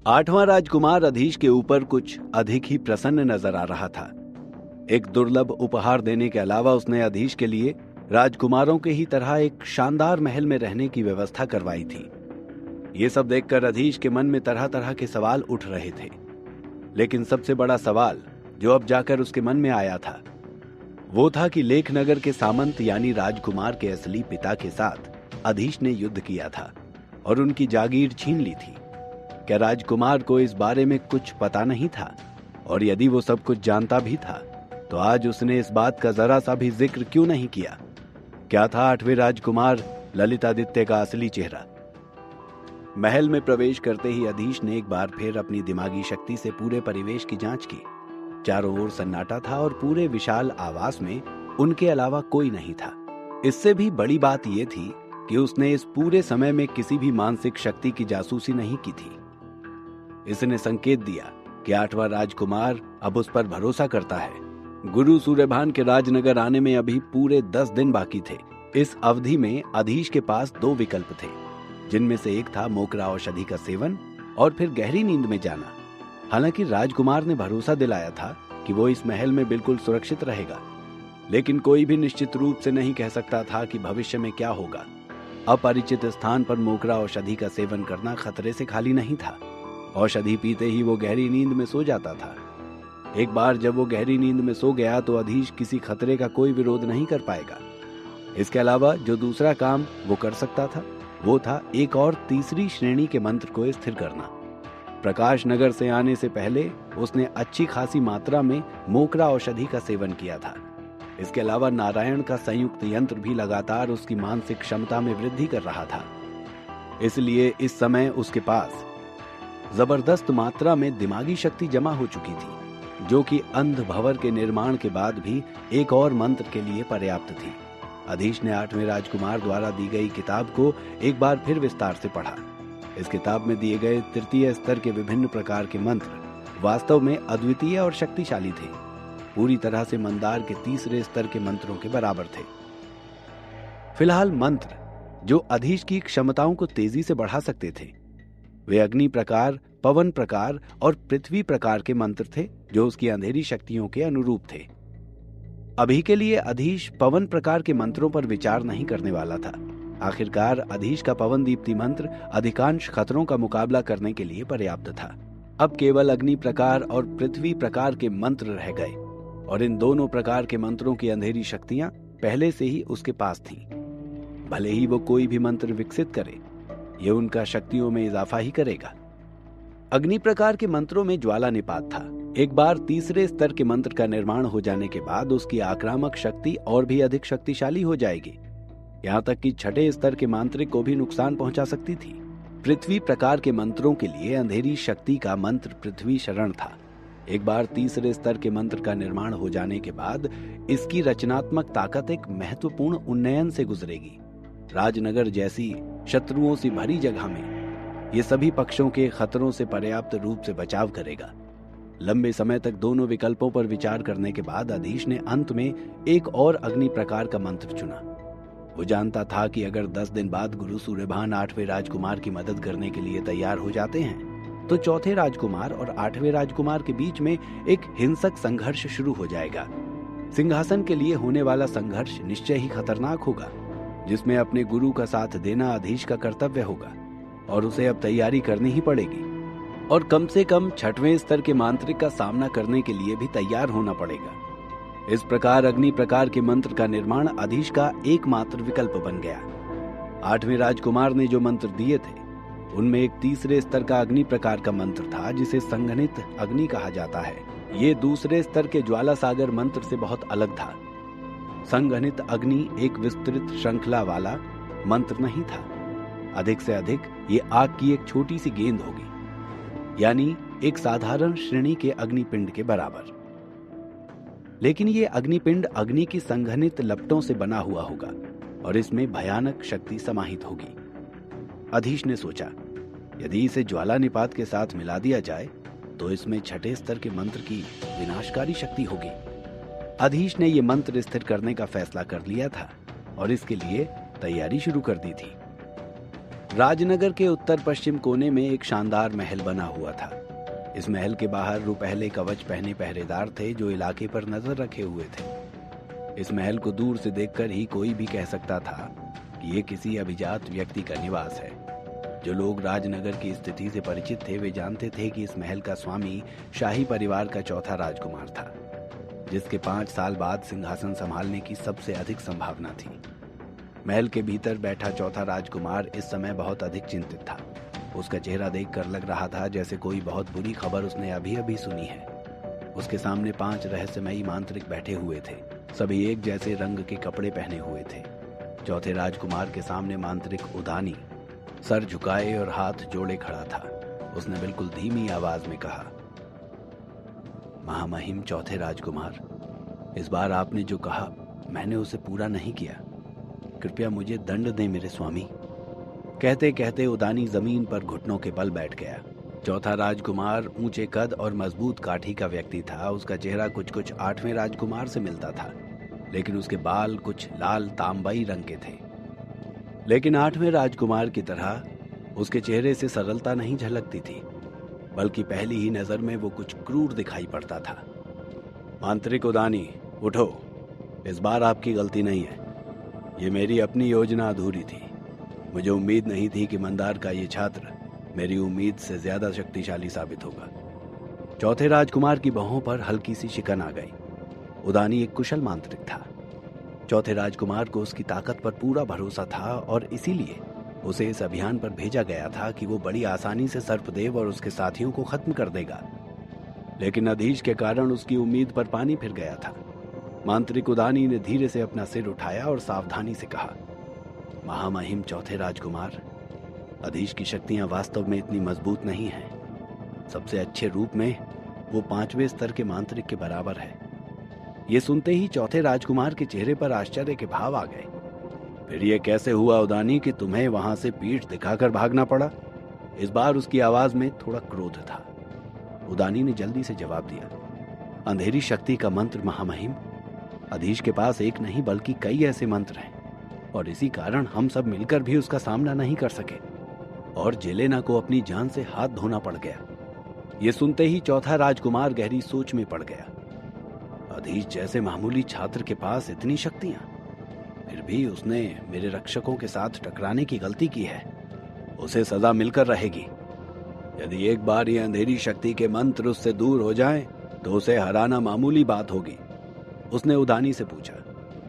आठवां राजकुमार अधीश के ऊपर कुछ अधिक ही प्रसन्न नजर आ रहा था। एक दुर्लभ उपहार देने के अलावा उसने अधीश के लिए राजकुमारों के ही तरह एक शानदार महल में रहने की व्यवस्था करवाई थी। ये सब देखकर अधीश के मन में तरह तरह के सवाल उठ रहे थे, लेकिन सबसे बड़ा सवाल जो अब जाकर उसके मन में आया था वो था कि लेखनगर के सामंत यानी राजकुमार के असली पिता के साथ अधीश ने युद्ध किया था और उनकी जागीर छीन ली थी। क्या राजकुमार को इस बारे में कुछ पता नहीं था? और यदि वो सब कुछ जानता भी था तो आज उसने इस बात का जरा सा भी जिक्र क्यों नहीं किया? क्या था आठवें राजकुमार ललितादित्य का असली चेहरा? महल में प्रवेश करते ही अधीश ने एक बार फिर अपनी दिमागी शक्ति से पूरे परिवेश की जांच की। चारों ओर सन्नाटा था और पूरे विशाल आवास में उनके अलावा कोई नहीं था। इससे भी बड़ी बात यह थी कि उसने इस पूरे समय में किसी भी मानसिक शक्ति की जासूसी नहीं की थी। इसने संकेत दिया कि आठवां राजकुमार अब उस पर भरोसा करता है। गुरु सूर्यभान के राजनगर आने में अभी पूरे 10 दिन बाकी थे। इस अवधि में अधीश के पास 2 विकल्प थे, जिनमें से एक था मोकरा औषधि का सेवन और फिर गहरी नींद में जाना। हालांकि राजकुमार ने भरोसा दिलाया था कि वो इस महल में बिल्कुल सुरक्षित रहेगा, लेकिन कोई भी निश्चित रूप से नहीं कह सकता था कि भविष्य में क्या होगा। अपरिचित स्थान पर मोकरा औषधि का सेवन करना खतरे से खाली नहीं था। औषधि पीते ही वो गहरी नींद में सो जाता था। एक बार जब वो गहरी नींद में सो गया तो अधीश किसी खतरे का कोई विरोध नहीं कर पाएगा। इसके अलावा जो दूसरा काम वो कर सकता था वो था एक और तीसरी श्रेणी के मंत्र को स्थिर करना। प्रकाश नगर से आने से पहले उसने अच्छी खासी मात्रा में मोकरा औषधि का सेवन किया था। इसके अलावा नारायण का संयुक्त यंत्र भी लगातार उसकी मानसिक क्षमता में वृद्धि कर रहा था। इसलिए इस समय उसके पास जबरदस्त मात्रा में दिमागी शक्ति जमा हो चुकी थी, जो कि अंध भंवर के निर्माण के बाद भी एक और मंत्र के लिए पर्याप्त थी। अधीश ने आठवें राजकुमार द्वारा दी गई किताब को एक बार फिर विस्तार से पढ़ा। इस किताब में दिए गए तृतीय स्तर के विभिन्न प्रकार के मंत्र वास्तव में अद्वितीय और शक्तिशाली थे, पूरी तरह से मंदार के तीसरे स्तर के मंत्रों के बराबर थे। फिलहाल मंत्र जो अधीश की क्षमताओं को तेजी से बढ़ा सकते थे वे अग्नि प्रकार, पवन प्रकार और पृथ्वी प्रकार के मंत्र थे, जो उसकी अंधेरी शक्तियों के अनुरूप थे। अभी के लिए अधीश पवन प्रकार के मंत्रों पर विचार नहीं करने वाला था। आखिरकार अधीश का पवन दीप्ति मंत्र अधिकांश खतरों का मुकाबला करने के लिए पर्याप्त था। अब केवल अग्नि प्रकार और पृथ्वी प्रकार के मंत्र रह गए और इन दोनों प्रकार के मंत्रों की अंधेरी शक्तियां पहले से ही उसके पास थीं। भले ही वो कोई भी मंत्र विकसित करे, ये उनका शक्तियों में इजाफा ही करेगा। अग्नि प्रकार के मंत्रों में ज्वाला निपात था। एक बार तीसरे स्तर के मंत्र का निर्माण हो जाने के बाद उसकी आक्रामक शक्ति और भी अधिक शक्तिशाली हो जाएगी, यहाँ तक कि छठे स्तर के मांत्रिक को भी नुकसान पहुंचा सकती थी। पृथ्वी प्रकार के मंत्रों के लिए अंधेरी शक्ति का मंत्र पृथ्वी शरण था। एक बार तीसरे स्तर के मंत्र का निर्माण हो जाने के बाद इसकी रचनात्मक ताकत एक महत्वपूर्ण उन्नयन से गुजरेगी। राजनगर जैसी शत्रुओं से भरी जगह में ये सभी पक्षों के खतरों से पर्याप्त रूप से बचाव करेगा। लंबे समय तक दोनों विकल्पों पर विचार करने के बाद अधीश ने अंत में एक और अग्नि प्रकार का मंत्र चुना। वो जानता था कि अगर 10 दिन बाद गुरु सूर्यभान आठवें राजकुमार की मदद करने के लिए तैयार हो जाते हैं तो चौथे राजकुमार और आठवें राजकुमार के बीच में एक हिंसक संघर्ष शुरू हो जाएगा। सिंहासन के लिए होने वाला संघर्ष निश्चय ही खतरनाक होगा, जिसमें अपने गुरु का साथ देना अधीश का कर्तव्य होगा और उसे अब तैयारी करनी ही पड़ेगी और कम से कम छठवें स्तर के मांत्रिक का सामना करने के लिए भी तैयार होना पड़ेगा। इस प्रकार अग्नि प्रकार के मंत्र का निर्माण अधीश का एकमात्र विकल्प बन गया। आठवें राजकुमार ने जो मंत्र दिए थे उनमें एक तीसरे स्तर का अग्नि प्रकार का मंत्र था, जिसे संघनित अग्नि कहा जाता है। ये दूसरे स्तर के ज्वाला सागर मंत्र से बहुत अलग था। संघनित अग्नि एक विस्तृत श्रृंखला वाला मंत्र नहीं था। अधिक से अधिक ये आग की एक छोटी सी गेंद होगी, यानी एक साधारण श्रेणी के अग्निपिंड के बराबर। लेकिन ये अग्निपिंड अग्नि की संघनित लपटों से बना हुआ होगा और इसमें भयानक शक्ति समाहित होगी। अधीश ने सोचा, यदि इसे ज्वाला निपात के साथ मिला दिया जाए तो इसमें छठे स्तर के मंत्र की विनाशकारी शक्ति होगी। अधीश ने यह मंत्र स्थिर करने का फैसला कर लिया था और इसके लिए तैयारी शुरू कर दी थी। राजनगर के उत्तर पश्चिम कोने में एक शानदार महल बना हुआ था। इस महल के बाहर रुपहले कवच पहने पहरेदार थे जो इलाके पर नजर रखे हुए थे। इस महल को दूर से देखकर ही कोई भी कह सकता था कि ये किसी अभिजात व्यक्ति का निवास है। जो लोग राजनगर की स्थिति से परिचित थे वे जानते थे कि इस महल का स्वामी शाही परिवार का चौथा राजकुमार था, जिसके 5 साल बाद सिंहासन संभालने की सबसे अधिक संभावना थी। महल के भीतर बैठा चौथा राजकुमार इस समय बहुत अधिक चिंतित था। उसका चेहरा देखकर लग रहा था जैसे कोई बहुत बुरी खबर उसने अभी अभी सुनी है। उसके सामने 5 रहस्यमयी मांत्रिक बैठे हुए थे। सभी एक जैसे रंग के कपड़े पहने हुए थे। चौथे राजकुमार के सामने मांत्रिक उदानी सर झुकाए और हाथ जोड़े खड़ा था। उसने बिल्कुल धीमी आवाज में कहा, महामहिम चौथे राजकुमार, इस बार आपने जो कहा मैंने उसे पूरा नहीं किया। कृपया मुझे दंड दें मेरे स्वामी। कहते कहते उदानी जमीन पर घुटनों के बल बैठ गया। चौथा राजकुमार ऊंचे कद और मजबूत काठी का व्यक्ति था। उसका चेहरा कुछ 8वें राजकुमार से मिलता था, लेकिन उसके बाल कुछ लाल तांबई रंग के थे। लेकिन 8वें राजकुमार की तरह उसके चेहरे से सरलता नहीं झलकती थी, बल्कि पहली ही नजर में वो कुछ क्रूर दिखाई पड़ता था। मांत्रिक उदानी, उठो, इस बार आपकी गलती नहीं है। ये मेरी अपनी योजना अधूरी थी। मुझे उम्मीद नहीं थी कि मंदार का ये छात्र मेरी उम्मीद से ज्यादा शक्तिशाली साबित होगा। चौथे राजकुमार की बाहों पर हल्की सी शिकन आ गई। उदानी एक कुशल मांत्रिक था। चौथे राजकुमार को उसकी ताकत पर पूरा भरोसा था और इसीलिए उसे इस अभियान पर भेजा गया था कि वो बड़ी आसानी से सर्पदेव और उसके साथियों को खत्म कर देगा। लेकिन अधीश के कारण उसकी उम्मीद पर पानी फिर गया था। मांत्रिक उदानी ने धीरे से अपना सिर उठाया और सावधानी से कहा, महामहिम चौथे राजकुमार, अधीश की शक्तियां वास्तव में इतनी मजबूत नहीं हैं। सबसे अच्छे रूप में वो 5वें स्तर के मांत्रिक के बराबर है। ये सुनते ही चौथे राजकुमार के चेहरे पर आश्चर्य के भाव आ गए। फिर ये कैसे हुआ उदानी कि तुम्हें वहां से पीठ दिखाकर भागना पड़ा? इस बार उसकी आवाज में थोड़ा क्रोध था। उदानी ने जल्दी से जवाब दिया, अंधेरी शक्ति का मंत्र महामहिम। अधीश के पास एक नहीं बल्कि कई ऐसे मंत्र हैं और इसी कारण हम सब मिलकर भी उसका सामना नहीं कर सके और जेलेना को अपनी जान से हाथ धोना पड़ गया। ये सुनते ही चौथा राजकुमार गहरी सोच में पड़ गया। अधीश जैसे मामूली छात्र के पास इतनी शक्तियां, फिर भी उसने मेरे रक्षकों के साथ टकराने की गलती की है। उसे सजा मिलकर रहेगी। यदि एक बार ये अंधेरी शक्ति के मंत्र उससे दूर हो जाएं, तो उसे हराना मामूली बात होगी। उसने उदानी से पूछा,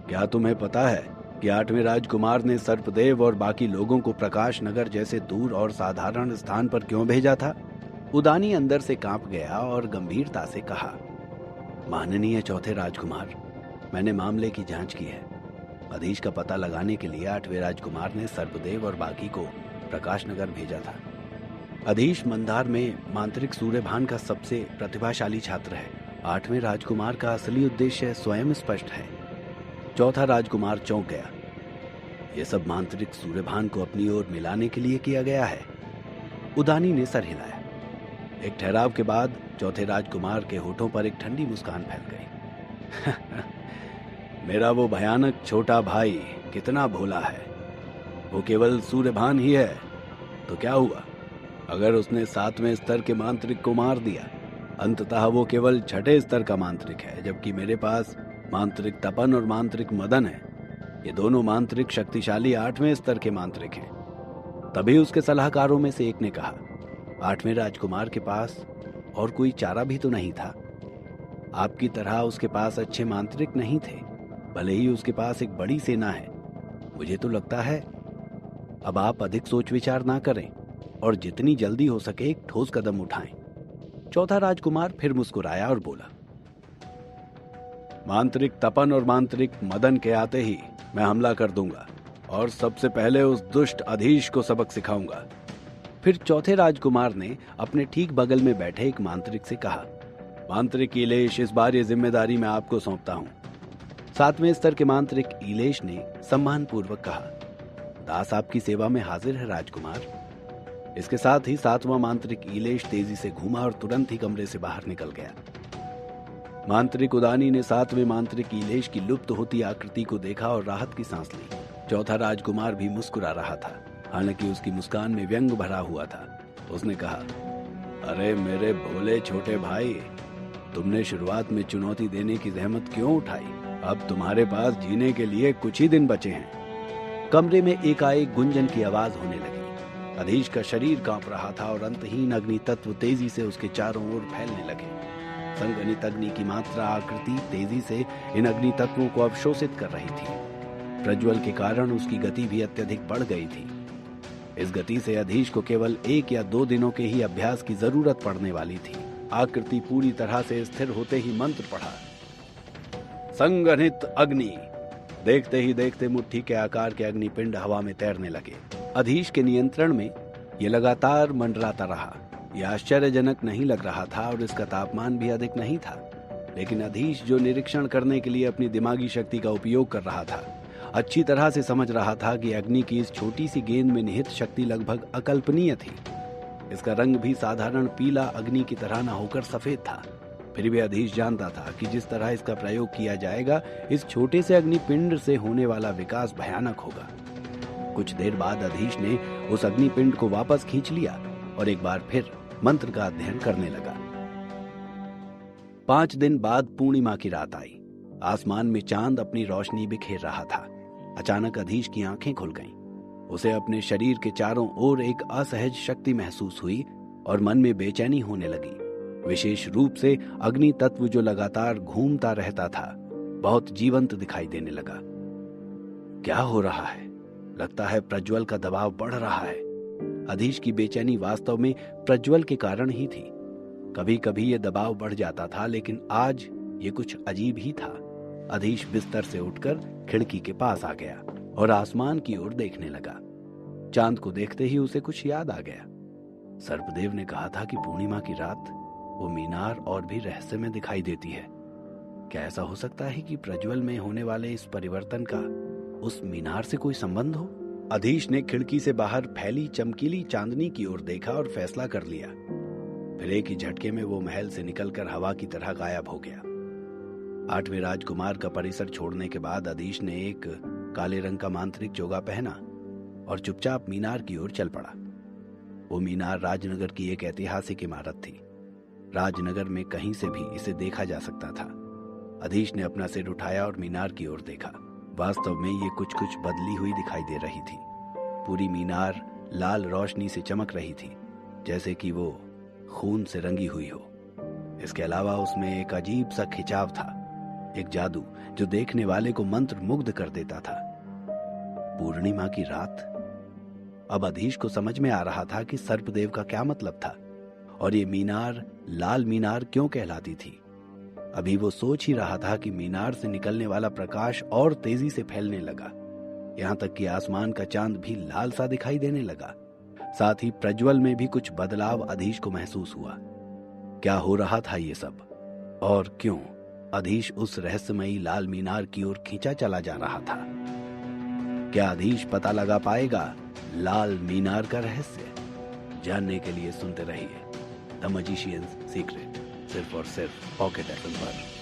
क्या तुम्हें पता है कि 8वें राजकुमार ने सर्पदेव और बाकी लोगों को प्रकाश नगर जैसे दूर और साधारण स्थान पर क्यों भेजा था? उदानी अंदर से कांप गया और गंभीरता से कहा, माननीय चौथे राजकुमार, मैंने मामले की जांच की है। अधीश का पता लगाने के लिए 8वें राजकुमार ने सर्पदेव और बाकी को प्रकाश नगर भेजा था। अधीश मंदार में मांत्रिक सूर्यभान का सबसे प्रतिभाशाली छात्र है। 8वें राजकुमार का असली उद्देश्य स्वयं स्पष्ट है। चौथा राजकुमार चौंक गया। यह सब मांत्रिक सूर्यभान को अपनी ओर मिलाने के लिए किया गया है। उदानी ने सर हिलाया। एक ठहराव के बाद चौथे राजकुमार के होठों पर एक ठंडी मुस्कान फैल गई। मेरा वो भयानक छोटा भाई कितना भोला है। वो केवल सूर्यभान ही है तो क्या हुआ अगर उसने 7वें स्तर के मांत्रिक को मार दिया? अंततः वो केवल 6ठे स्तर का मांत्रिक है, जबकि मेरे पास मांत्रिक तपन और मांत्रिक मदन है। ये दोनों मांत्रिक शक्तिशाली 8वें स्तर के मांत्रिक हैं। तभी उसके सलाहकारों में से एक ने कहा, 8वें राजकुमार के पास और कोई चारा भी तो नहीं था। आपकी तरह उसके पास अच्छे मांत्रिक नहीं थे, भले ही उसके पास एक बड़ी सेना है। मुझे तो लगता है अब आप अधिक सोच विचार ना करें और जितनी जल्दी हो सके एक ठोस कदम उठाएं। चौथा राजकुमार फिर मुस्कुराया और बोला, मांत्रिक तपन और मांत्रिक मदन के आते ही मैं हमला कर दूंगा और सबसे पहले उस दुष्ट अधीश को सबक सिखाऊंगा। फिर चौथे राजकुमार ने अपने ठीक बगल में बैठे एक मांत्रिक से कहा, मांत्रिक इलेश, इस बार ये जिम्मेदारी मैं आपको सौंपता हूं। 7वें स्तर के मांत्रिक इलेश ने सम्मान पूर्वक कहा, दास आपकी सेवा में हाजिर है राजकुमार। इसके साथ ही 7वां मांत्रिक इलेश तेजी से घूमा और तुरंत ही कमरे से बाहर निकल गया। मांत्रिक उदानी ने 7वें मांत्रिक इलेश की लुप्त होती आकृति को देखा और राहत की सांस ली। चौथा राजकुमार भी मुस्कुरा रहा था। हालांकि उसकी मुस्कान में व्यंग भरा हुआ था। उसने कहा, अरे मेरे भोले छोटे भाई, तुमने शुरुआत में चुनौती देने की जहमत क्यों उठाई? अब तुम्हारे पास जीने के लिए कुछ ही दिन बचे हैं। कमरे में एकाएक गुंजन की आवाज होने लगी। अधीश का शरीर कांप रहा था और अंतहीन अग्नि तत्व तेजी से उसके चारों ओर फैलने लगे। संगठित अग्नि की मात्रा आकृति तेजी से इन अग्नि तत्वों को अवशोषित कर रही थी। प्रज्वल के कारण उसकी गति भी अत्यधिक बढ़ गई थी। इस गति से अधीश को केवल 1 या 2 दिनों के ही अभ्यास की जरूरत पड़ने वाली थी। आकृति पूरी तरह से स्थिर होते ही मंत्र पढ़ा, संगठित अग्नि। देखते ही देखते मुट्ठी के आकार के अग्निपिंड हवा में तैरने लगे। अधीश के नियंत्रण में ये लगातार मंडराता रहा। यह आश्चर्यजनक नहीं लग रहा था और इसका तापमान भी अधिक नहीं था, लेकिन अधीश जो निरीक्षण करने के लिए अपनी दिमागी शक्ति का उपयोग कर रहा था, अच्छी तरह से समझ रहा था कि अग्नि की इस छोटी सी गेंद में निहित शक्ति लगभग अकल्पनीय थी। इसका रंग भी साधारण पीला अग्नि की तरह न होकर सफेद था। फिर भी अधीश जानता था कि जिस तरह इसका प्रयोग किया जाएगा, इस छोटे से अग्निपिंड से होने वाला विकास भयानक होगा। कुछ देर बाद अधीश ने उस अग्निपिंड को वापस खींच लिया और एक बार फिर मंत्र का अध्ययन करने लगा। 5 दिन बाद पूर्णिमा की रात आई। आसमान में चांद अपनी रोशनी बिखेर रहा था। अचानक अधीश की आंखें खुल गईं। उसे अपने शरीर के चारों ओर एक असहज शक्ति महसूस हुई और मन में बेचैनी होने लगी। विशेष रूप से अग्नि तत्व जो लगातार घूमता रहता था, बहुत जीवंत दिखाई देने लगा। क्या हो रहा है? लगता है प्रज्वल का दबाव बढ़ रहा है। अधीश की बेचैनी वास्तव में प्रज्वल के कारण ही थी। कभी कभी यह दबाव बढ़ जाता था, लेकिन आज ये कुछ अजीब ही था। अधीश बिस्तर से उठकर खिड़की के पास आ गया और आसमान की ओर देखने लगा। चांद को देखते ही उसे कुछ याद आ गया। सर्पदेव ने कहा था कि पूर्णिमा की रात वो मीनार और भी रहस्यमय दिखाई देती है। क्या ऐसा हो सकता है कि प्रज्वल में होने वाले इस परिवर्तन का उस मीनार से कोई संबंध हो? अधीश ने खिड़की से बाहर फैली चमकीली चांदनी की ओर देखा और फैसला कर लिया। फिर एक ही झटके में वो महल से निकलकर हवा की तरह गायब हो गया। 8वें राजकुमार का परिसर छोड़ने के बाद अधीश ने एक काले रंग का मांत्रिक चोगा पहना और चुपचाप मीनार की ओर चल पड़ा। वो मीनार राजनगर की एक ऐतिहासिक इमारत थी। राजनगर में कहीं से भी इसे देखा जा सकता था। अधीश ने अपना सिर उठाया और मीनार की ओर देखा। वास्तव में ये कुछ कुछ बदली हुई दिखाई दे रही थी। पूरी मीनार लाल रोशनी से चमक रही थी, जैसे कि वो खून से रंगी हुई हो। इसके अलावा उसमें एक अजीब सा खिंचाव था, एक जादू जो देखने वाले को मंत्र मुग्ध कर देता था। पूर्णिमा की रात। अब अधीश को समझ में आ रहा था कि सर्पदेव का क्या मतलब था और ये मीनार लाल मीनार क्यों कहलाती थी। अभी वो सोच ही रहा था कि मीनार से निकलने वाला प्रकाश और तेजी से फैलने लगा। यहां तक कि आसमान का चांद भी लाल सा दिखाई देने लगा। साथ ही प्रज्वल में भी कुछ बदलाव अधीश को महसूस हुआ। क्या हो रहा था ये सब और क्यों अधीश उस रहस्यमयी लाल मीनार की ओर खींचा चला जा रहा था? क्या अधीश पता लगा पाएगा लाल मीनार का रहस्य? जानने के लिए सुनते रहिए द मैजिशियंस सीक्रेट, सिर्फ और सिर्फ पॉकेट एफएम पर।